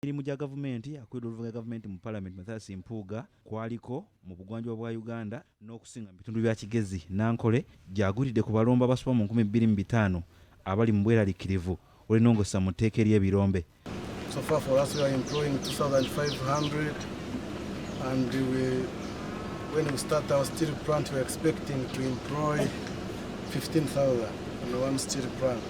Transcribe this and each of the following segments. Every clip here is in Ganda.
Emirimu gya gavumenti akwirwa oluvuga gavumenti mu Parliament Mathias Mpuuga kwaliko mu bugwanjuba bwa Uganda n'okusinga mu bitundu bya Kigezi Nankole gyagulidde ku balomba abasoba mu 2500 abali mu bweraliikirivu olw'ennongosa mu tteeka ery'ebirombe. So far for us we are employing 2,500 and when we start our steel plant we are expecting to employ 15,000 on one steel plant.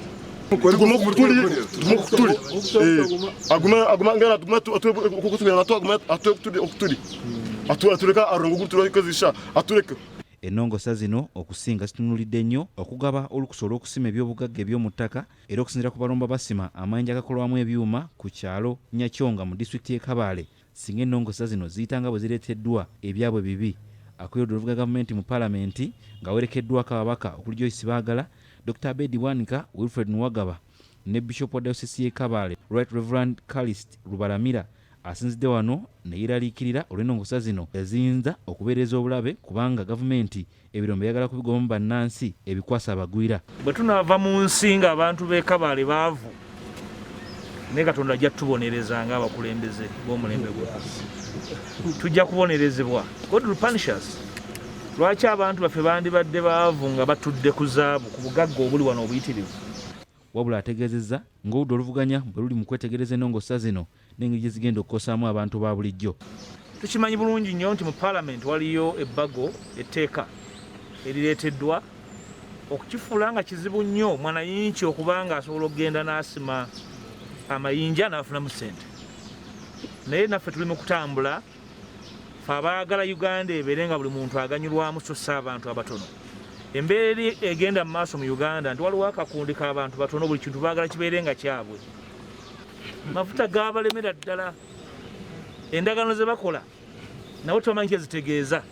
Ennongosa zino okusinga zitunulidde nnyo okugaba olukusa olw'okusima ebyobugagga eby'omu ttaka era okusinziira ku balomba basima amayinja agakolwamu ebyuma ku kyalo Nyakyonga mu disitulikiti y'e Kabale singa ennongosa zino ziyitanga bwe zireeteddwa ebyabwe bibi. Akwirwa oluvuga gavumenti mu Paalamenti ng'awerekeddwako ababaka okuli Joyce Baagala, Dr. Abedi Bwanika, Wilfred Nwagaba ne Bishop wa Diocese y'e Kabale Right Reverend Callist Lubalamira asinzidde wano ne yeeraliikirira olw'ennongosa zino eziyinza okubeereza obulabe kubanga gavumenti ebirombe yagala kubigobamu bannansi ebikwasa abagwira. Bwe tunaava mu nsi ng'abantu b'e Kabale baavu naye Katonda ajja tubonereza ng'abakulembeze b'omulembe gwe. Tujja kubonerezebwa. God will punish us. Lwaki abantu baffe bandibadde baavu nga batudde ku zaabu ku bugagga obuli wano obuyitirivu? Wabula ategeezezza ng'oludda oluvuganya bwe luli mu kwetegereza ennongosa zino n'engeri gye zigenda okukosaamu abantu ba bulijjo. Tukimanyi bulungi nnyo nti mu Paalamenti waliyo ebbago etteeka erireeteddwa okukifuula nga kizibu nnyo mwanayinki okuba ng'asobola okugenda n'asima amayinja n'afunamu ssente. Naye naffe tuli mu kutambula ffe abaagala Uganda ebeere nga buli muntu aganyulwamu so si abantu abatono. Embeera eri egenda mu maaso mu Uganda nti waliwo akakundi k'abantu batono buli kintu baagala kibeere nga kyabwe. Amafuta gaabalemera ddala. Endagaano ze bakola nabo tebamanyi kye zitegeeza.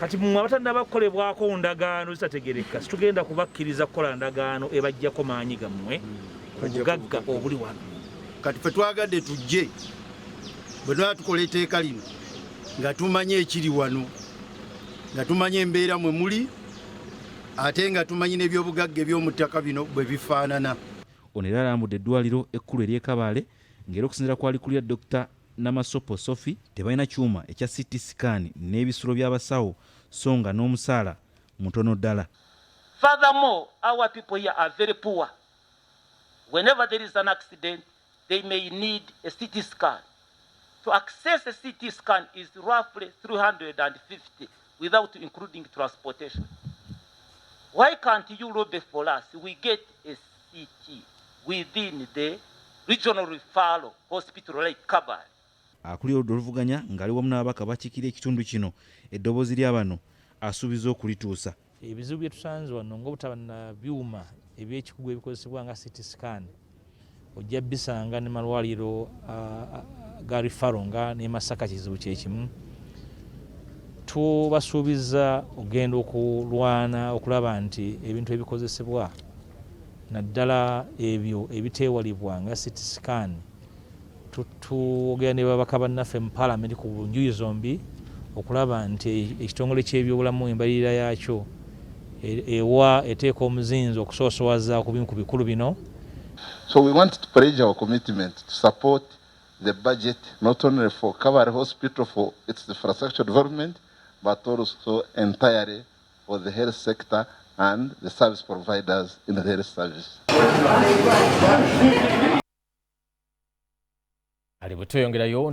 Kati mmwe abatannaba kukolebwako ndagaano zitategeereka situgenda kubakkiriza kukola ndagaano ebaggyako maanyi gammwe obugagga obuli wano. Kati ffe twagadde tujje bwe twaba tukola etteeka lino nga tumanye ekiri wano nga tumanye embeera mwe muli ate nga tumanyi n'ebyobugagga eby'omu ttaka bino bwe bifaanana. Ono era alambudde eddwaliro ekkulu ery'e Kabale ng'era okusinziira ku alikulira Dr. Namasopo Sophie tebalina kyuma ekya CT scan n'ebisulo by'abasawo so nga n'omusaala mutono ddala. Furthermore, our people here are very poor. Whenever there is an accident, they may need a CT scan. To access a CT scan is roughly 350 without including transportation. Why can't you lobby for us? We get a CT within the regional referral hospital like Kabale. Akulira oludda oluvuganya ng'ali wamu n'ababaka bakiikira ekitundu kino eddoboozi ly'abano asuubiza okulituusa. Ebizibu bye tusanze wano ng'obutaba na byuma eby'ekikugu ebikozesebwa nga CT scan ojja bisanga ne malwaliro ga referral nga ne Masaka kizibu kye kimu. Tubasuubiza ogenda okulwana okulaba nti ebintu ebikozesebwa naddala ebyo ebiteewalibwa nga CT scan tutugenda ne babaka bannaffe mu Paalamenti ku njuyi zombi okulaba nti ekitongole ky'ebyobulamu embalirira yaakyo ewa eteeka omuzinzi okusoosowaza ku bimu ku bikulu bino. So we want to pledge our commitment to support the budget not only for Kabale Hospital for its infrastructure development but also entirely for the health sector and the service providers in the health service. Ali bwe tweyongerayo